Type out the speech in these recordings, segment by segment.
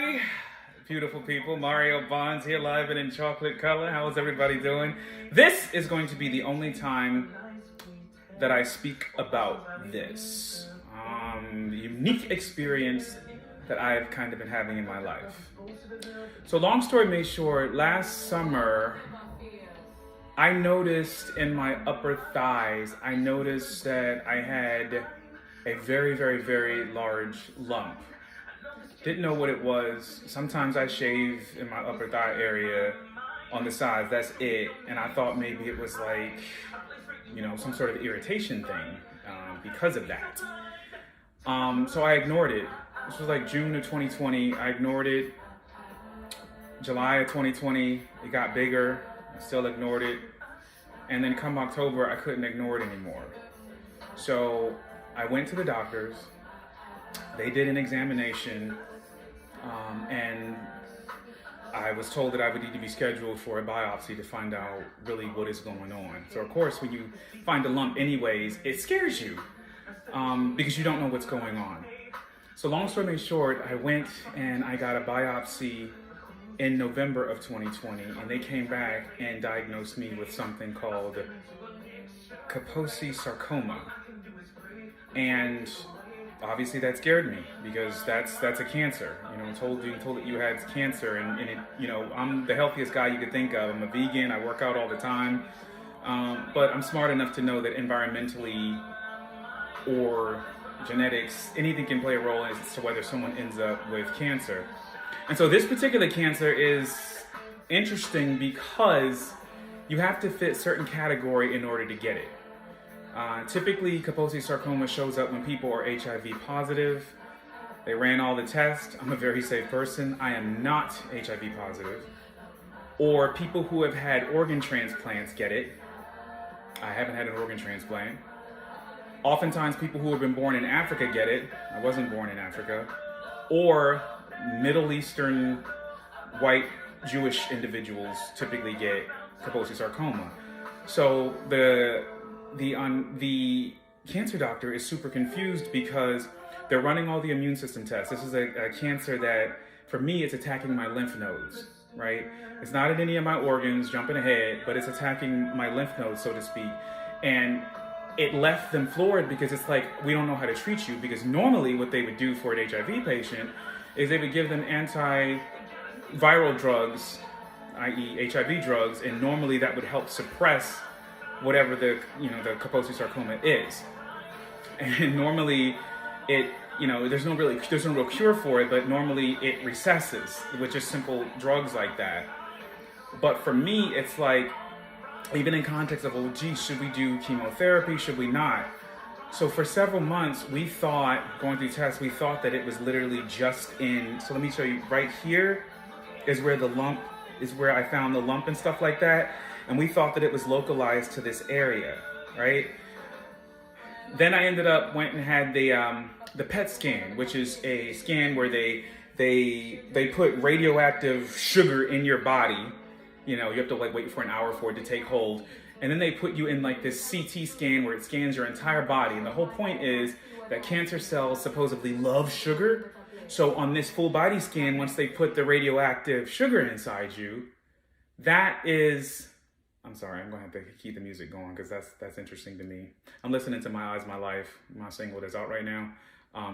everybody. Beautiful people. Mario Bonds here, live and in chocolate color. How is everybody doing? This is going to be the only time that I speak about this unique experience that I've kind of been having in my life. So long story made short, last summer, I noticed in my upper thighs, I noticed that I had a very, very, very large lump. Didn't know what it was. Sometimes I shave in my upper thigh area on the sides, that's it. And I thought maybe it was like, some sort of irritation thing because of that. So I ignored it. This was like June of 2020. I ignored it. July of 2020, it got bigger. I still ignored it. And then come October, I couldn't ignore it anymore. So I went to the doctors. They did an examination, and I was told that I would need to be scheduled for a biopsy to find out really what is going on. So of course, when you find a lump anyways, it scares you because you don't know what's going on. So long story made short, I went and I got a biopsy in November of 2020, and they came back and diagnosed me with something called Kaposi Sarcoma. And obviously that scared me because that's a cancer. Told that you had cancer, and it, I'm the healthiest guy you could think of. I'm a vegan, I work out all the time, but I'm smart enough to know that environmentally or genetics, anything can play a role as to whether someone ends up with cancer. And so this particular cancer is interesting because you have to fit certain category in order to get it. Typically, Kaposi Sarcoma shows up when people are HIV positive. They ran all the tests. I'm a very safe person. I am not HIV positive. Or people who have had organ transplants get it. I haven't had an organ transplant. Oftentimes, people who have been born in Africa get it. I wasn't born in Africa. Or Middle Eastern white Jewish individuals typically get Kaposi Sarcoma. So the cancer doctor is super confused because they're running all the immune system tests. This is a cancer that, for me, it's attacking my lymph nodes, right? It's not in any of my organs, jumping ahead, but it's attacking my lymph nodes, so to speak. And it left them floored because it's like, we don't know how to treat you, because normally what they would do for an HIV patient is they would give them antiviral drugs, i.e. HIV drugs, and normally that would help suppress whatever the Kaposi Sarcoma is. And normally it, there's no real cure for it, but normally it recesses with just simple drugs like that. But for me, it's like, even in context of, should we do chemotherapy? Should we not? So for several months, we thought, going through tests, we thought that it was literally just in, so let me show you, right here is where I found the lump and stuff like that. And we thought that it was localized to this area, right? Then I went and had the PET scan, which is a scan where they put radioactive sugar in your body. You have to wait for an hour for it to take hold. And then they put you in this CT scan where it scans your entire body. And the whole point is that cancer cells supposedly love sugar. So on this full body scan, once they put the radioactive sugar inside you, that is, I'm sorry, I'm going to have to keep the music going because that's interesting to me. I'm listening to My Eyes, My Life, my single that's out right now,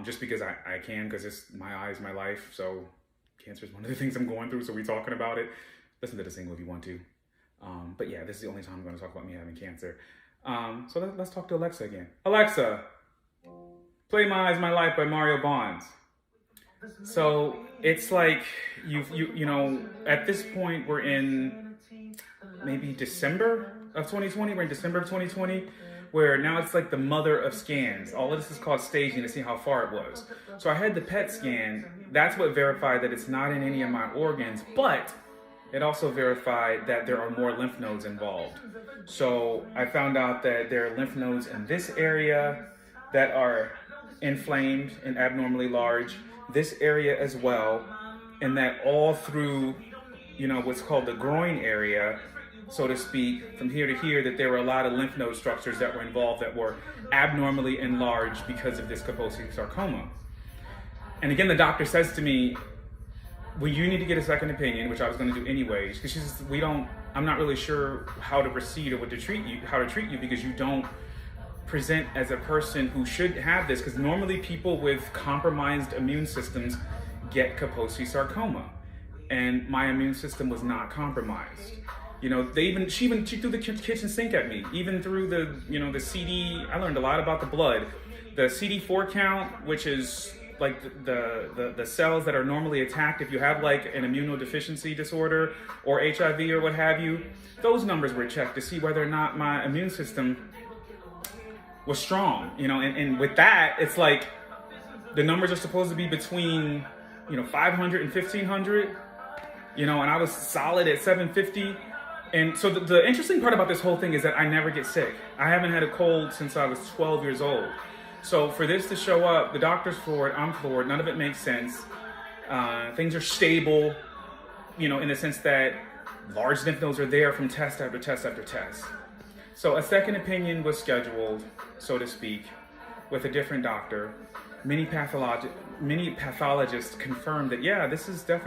just because I can, because it's My Eyes, My Life. So cancer is one of the things I'm going through, so we're talking about it. Listen to the single if you want to. But yeah, this is the only time I'm going to talk about me having cancer. So let's talk to Alexa again. Alexa, play My Eyes, My Life by Mario Bonds. So it's like, at this point, we're in maybe December of 2020. We're in December of 2020, where now it's like the mother of scans. All of this is called staging to see how far it was. So I had the PET scan. That's what verified that it's not in any of my organs, but it also verified that there are more lymph nodes involved. So I found out that there are lymph nodes in this area that are inflamed and abnormally large, this area as well, and that all through, what's called the groin area, so to speak, from here to here, that there were a lot of lymph node structures that were involved that were abnormally enlarged because of this Kaposi sarcoma. And again, the doctor says to me, well, you need to get a second opinion, which I was going to do anyways, because I'm not really sure how to proceed or how to treat you, because you don't present as a person who should have this, because normally people with compromised immune systems get Kaposi sarcoma, and my immune system was not compromised. You know, she threw the kitchen sink at me, even through the CD. I learned a lot about the blood, the CD4 count, which is like the cells that are normally attacked if you have like an immunodeficiency disorder or HIV or what have you. Those numbers were checked to see whether or not my immune system was strong. You know, and with that, it's like the numbers are supposed to be between 500 and 1500. And I was solid at 750. And so the interesting part about this whole thing is that I never get sick. I haven't had a cold since I was 12 years old. So for this to show up, the doctor's floored, I'm floored, none of it makes sense. Things are stable, in the sense that large lymph nodes are there from test after test after test. So a second opinion was scheduled, so to speak, with a different doctor. Many pathologists confirmed that, yeah, this is definitely